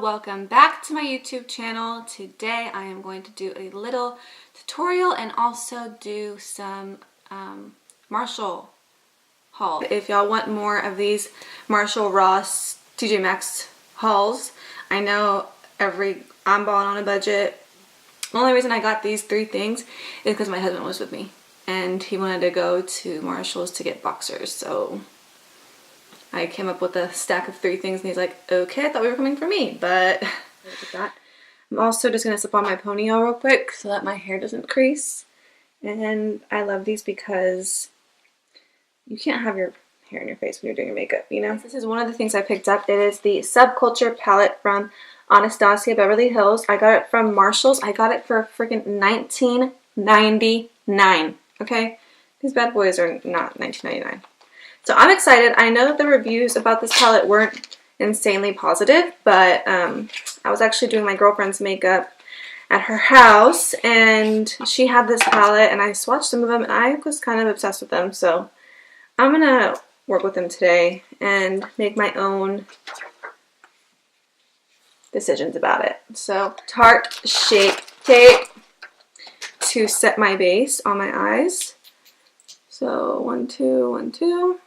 Welcome back to my YouTube channel. Today I am going to do a little tutorial and also do some Marshall haul. If y'all want more of these Marshall Ross TJ Maxx hauls, I know I'm balling on a budget. The only reason I got these 3 things is because my husband was with me and he wanted to go to Marshall's to get boxers, so I came up with a stack of 3 things and he's like, okay, I thought we were coming for me, but look at that. I'm also just going to slip on my ponytail real quick so that my hair doesn't crease. And I love these because you can't have your hair in your face when you're doing your makeup, you know? This is one of the things I picked up. It is the Subculture palette from Anastasia Beverly Hills. I got it from Marshall's. I got it for freaking $19.99, okay? These bad boys are not $19.99. So I'm excited. I know that the reviews about this palette weren't insanely positive, but I was actually doing my girlfriend's makeup at her house and she had this palette and I swatched some of them and I was kind of obsessed with them. So I'm going to work with them today and make my own decisions about it. So Tarte Shape Tape to set my base on my eyes. So 1, 2, 1, 2.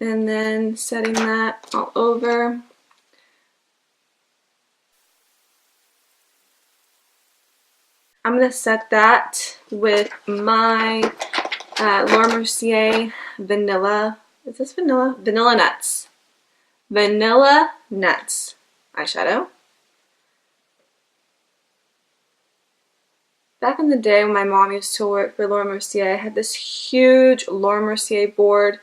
And then setting that all over. I'm going to set that with my Laura Mercier Vanilla. Is this Vanilla? Vanilla Nuts. Vanilla Nuts eyeshadow. Back in the day when my mom used to work for Laura Mercier, I had this huge Laura Mercier board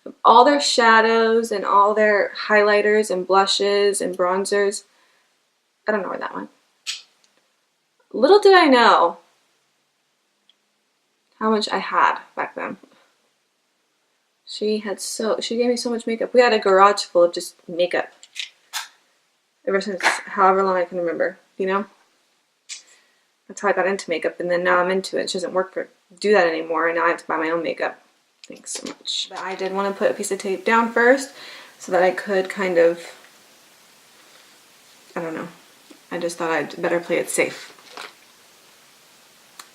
of all their shadows and all their highlighters and blushes and bronzers. I don't know where that went. Little did I know how much I had back then. She gave me so much makeup. We had a garage full of just makeup ever since however long I can remember, you know? That's how I got into makeup, and then now I'm into it. She doesn't do that anymore, and now I have to buy my own makeup. Thanks so much. But I did want to put a piece of tape down first so that I could kind of, I don't know. I just thought I'd better play it safe.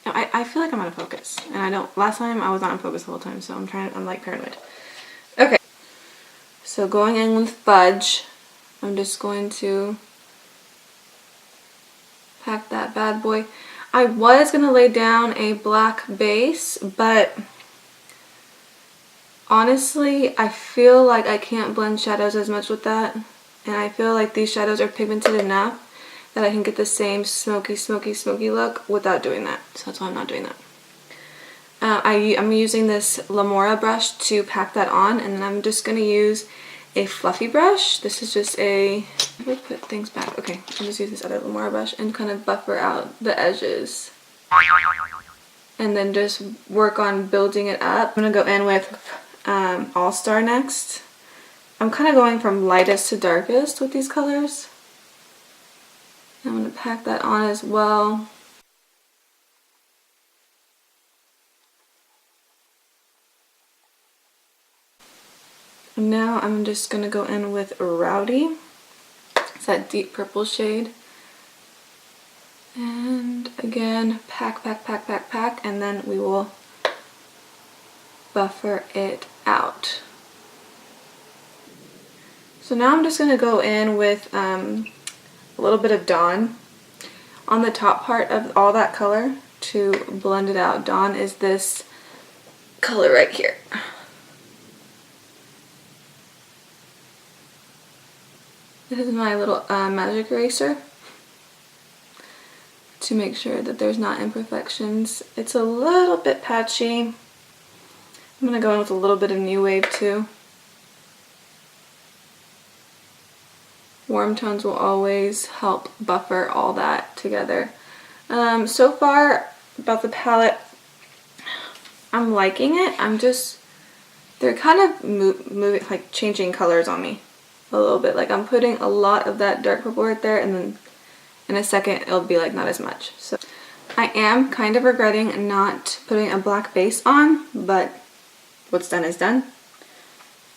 Now, I feel like I'm out of focus, and I don't. Last time I was not in focus the whole time, so I'm like paranoid. Okay. So going in with fudge, I'm just going to pack that bad boy. I was going to lay down a black base, but honestly, I feel like I can't blend shadows as much with that. And I feel like these shadows are pigmented enough that I can get the same smoky, smoky, smoky look without doing that. So that's why I'm not doing that. I'm using this Lamora brush to pack that on. And then I'm just going to use a fluffy brush. This is just a... Let's put things back. Okay, I'll just use this other Lamora brush and kind of buffer out the edges. And then just work on building it up. I'm going to go in with All Star next. I'm kind of going from lightest to darkest with these colors. I'm going to pack that on as well. And now I'm just going to go in with Rowdy. It's that deep purple shade. And again, pack, pack, pack, pack, pack, and then we will buffer it out. So now I'm just going to go in with a little bit of Dawn on the top part of all that color to blend it out. Dawn is this color right here. This is my little magic eraser to make sure that there's not imperfections. It's a little bit patchy. I'm going to go in with a little bit of New Wave too. Warm tones will always help buffer all that together. So far about the palette, I'm liking it. They're kind of moving, like changing colors on me a little bit. Like I'm putting a lot of that dark purple right there, and then in a second it'll be like not as much. So I am kind of regretting not putting a black base on, but what's done is done.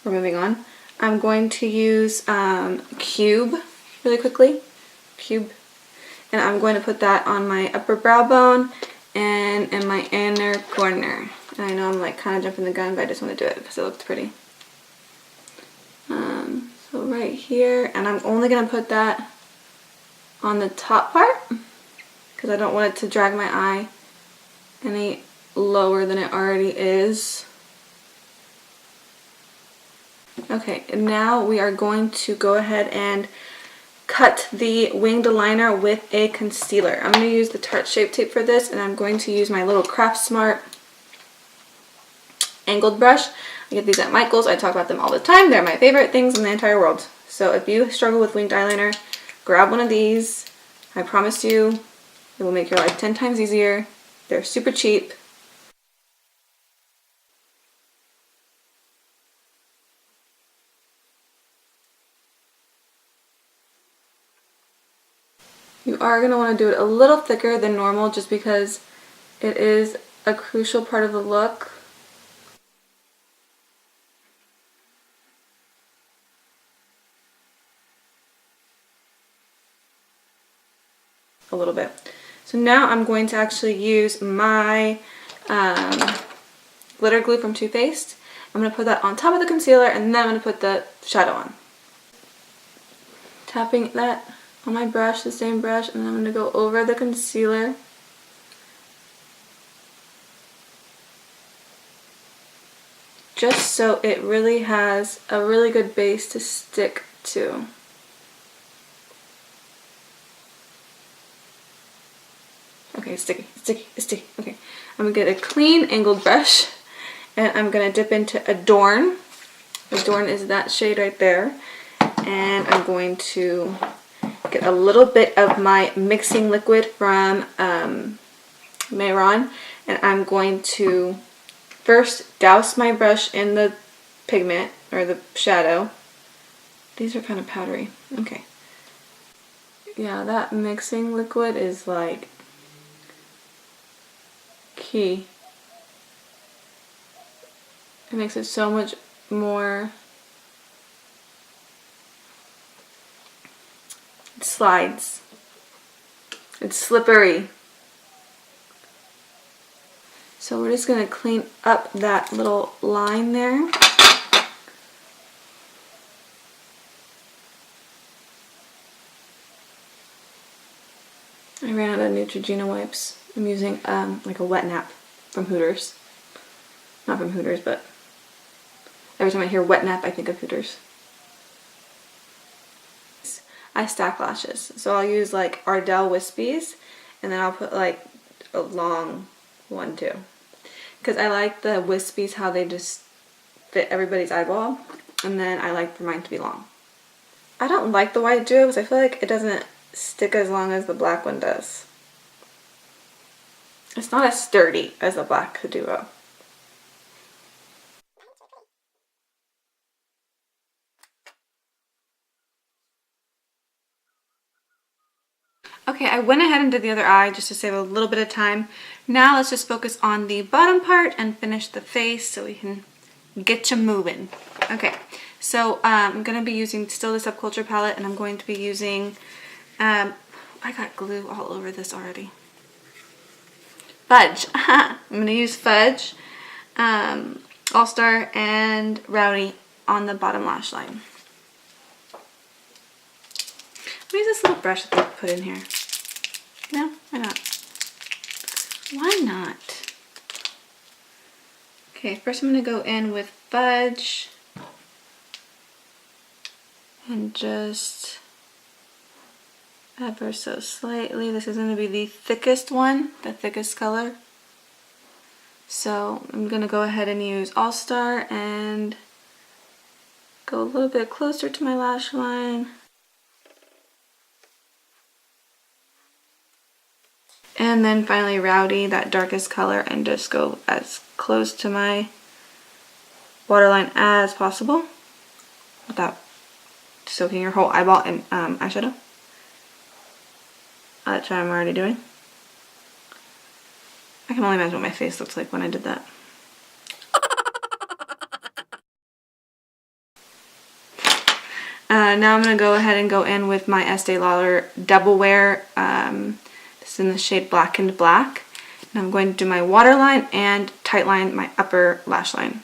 We're moving on. I'm going to use Cube really quickly. Cube. And I'm going to put that on my upper brow bone and in my inner corner. And I know I'm like kind of jumping the gun, but I just want to do it because it looks pretty. So right here, and I'm only going to put that on the top part because I don't want it to drag my eye any lower than it already is. Okay, and now we are going to go ahead and cut the winged liner with a concealer. I'm going to use the Tarte Shape Tape for this, and I'm going to use my little Craft Smart angled brush. I get these at Michael's. I talk about them all the time. They're my favorite things in the entire world. So if you struggle with winged eyeliner, grab one of these. I promise you, it will make your life 10 times easier. They're super cheap. You are going to want to do it a little thicker than normal just because it is a crucial part of the look. A little bit. So now I'm going to actually use my glitter glue from Too Faced. I'm going to put that on top of the concealer, and then I'm going to put the shadow on. Tapping that on my brush, the same brush, and then I'm going to go over the concealer. Just so it really has a really good base to stick to. Okay, it's sticky, it's sticky, it's sticky. Okay, I'm gonna get a clean angled brush and I'm gonna dip into Adorn. Adorn is that shade right there. And I'm going to get a little bit of my mixing liquid from Mehron, and I'm going to first douse my brush in the pigment or the shadow. These are kind of powdery. Okay. Yeah, that mixing liquid is like key. It makes it so much more. It slides. It's slippery. So we're just going to clean up that little line there. I ran out of Neutrogena wipes. I'm using like a wet nap from Hooters. Not from Hooters, but every time I hear wet nap, I think of Hooters. I stack lashes. So I'll use like Ardell Wispies, and then I'll put like a long one too. Because I like the Wispies, how they just fit everybody's eyeball, and then I like for mine to be long. I don't like the white duo because I feel like it doesn't stick as long as the black one does. It's not as sturdy as the black duo. Okay, I went ahead and did the other eye just to save a little bit of time. Now let's just focus on the bottom part and finish the face so we can get you moving. Okay, so I'm going to be using still the Subculture palette, and I'm going to be using, I got glue all over this already. Fudge. I'm going to use Fudge, All Star, and Rowdy on the bottom lash line. Let me use this little brush that they put in here. No? Why not? Why not? Okay, first I'm going to go in with Fudge and just ever so slightly. This is going to be the thickest one, the thickest color. So I'm going to go ahead and use All Star and go a little bit closer to my lash line. And then finally Rowdy, that darkest color, and just go as close to my waterline as possible without soaking your whole eyeball in eyeshadow. That's what I'm already doing. I can only imagine what my face looks like when I did that. Now I'm going to go ahead and go in with my Estee Lauder Double Wear. This is in the shade Blackened Black. And I'm going to do my waterline and tightline my upper lash line.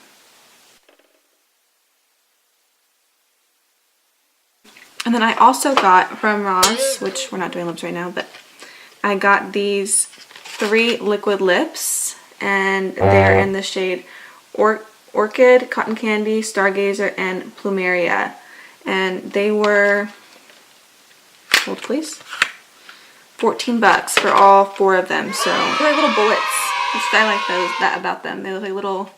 And then I also got from Ross, which we're not doing lips right now, but I got these 3 liquid lips, and they're in the shade Orchid, Cotton Candy, Stargazer, and Plumeria. And they were, hold please, $14 for all 4 of them. So they're like little bullets. I like that about them. They look like little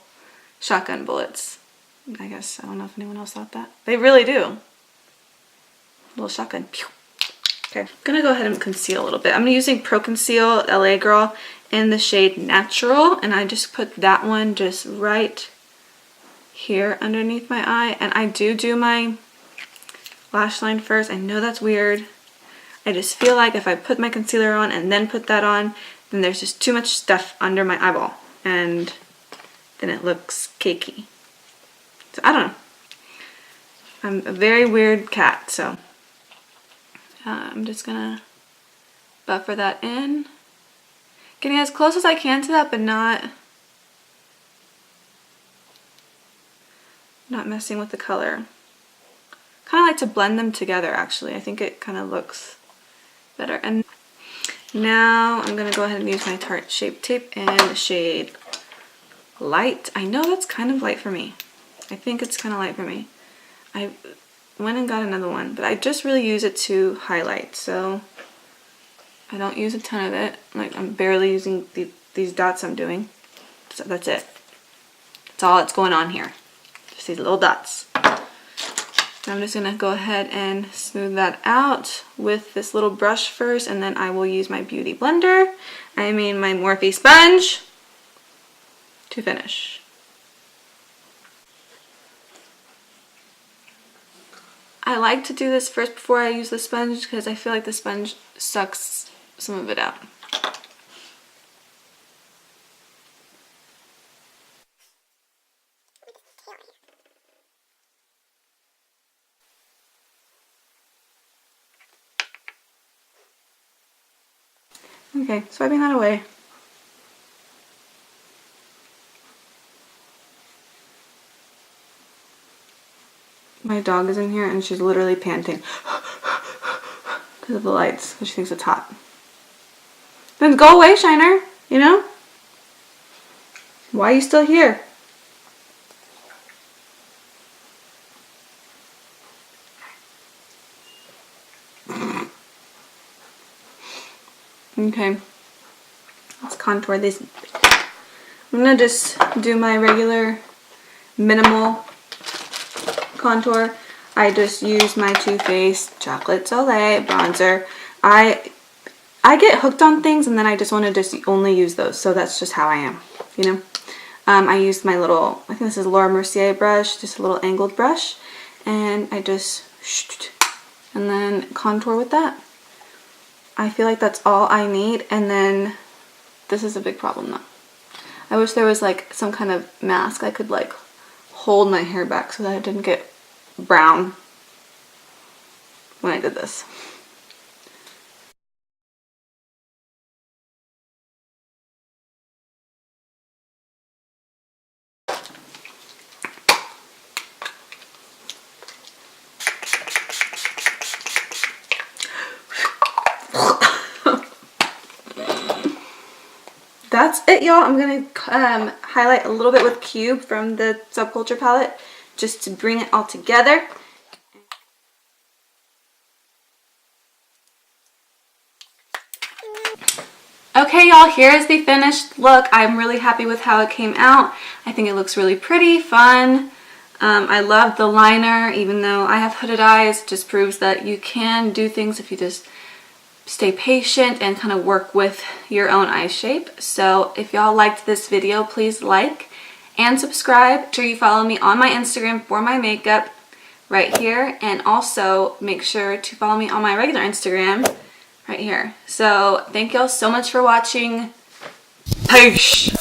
shotgun bullets. I guess, I don't know if anyone else thought that. They really do. Little shotgun. Okay, I'm gonna go ahead and conceal a little bit. I'm using Pro Conceal LA Girl in the shade Natural, and I just put that one just right here underneath my eye. And I do my lash line first. I know that's weird. I just feel like if I put my concealer on and then put that on, then there's just too much stuff under my eyeball, and then it looks cakey. So I don't know. I'm a very weird cat, so I'm just gonna buffer that in. Getting as close as I can to that, but not messing with the color. Kind of like to blend them together, actually. I think it kind of looks better. And now I'm gonna go ahead and use my Tarte Shape Tape in the shade Light. I know that's kind of light for me. I think it's kind of light for me. I went and got another one, but I just really use it to highlight, so I don't use a ton of it. Like, I'm barely using these dots I'm doing. So that's it. That's all that's going on here. Just these little dots. So I'm just gonna go ahead and smooth that out with this little brush first, and then I will use my beauty blender, my Morphe sponge, to finish. I like to do this first before I use the sponge because I feel like the sponge sucks some of it out. Okay, swiping that away. My dog is in here and she's literally panting because of the lights, because she thinks it's hot. Then go away, Shiner, you know? Why are you still here? Okay, let's contour this. I'm gonna just do my regular minimal contour. I just use my Too Faced Chocolate Soleil bronzer. I get hooked on things and then I just want to just only use those, so that's just how I am, you know. I used my little, I think this is Laura Mercier brush, just a little angled brush, and I just and then contour with that. I feel like that's all I need. And then this is a big problem though. I wish there was like some kind of mask I could like hold my hair back so that it didn't get brown when I did this. That's it, y'all. I'm gonna highlight a little bit with Cube from the Subculture palette just to bring it all together. Okay, y'all, here is the finished look. I'm really happy with how it came out. I think it looks really pretty, fun. I love the liner, even though I have hooded eyes. It just proves that you can do things if you just stay patient and kind of work with your own eye shape. So if y'all liked this video, please like and subscribe. Make sure you follow me on my Instagram for my makeup right here, and also make sure to follow me on my regular Instagram right here. So thank y'all so much for watching. Peace.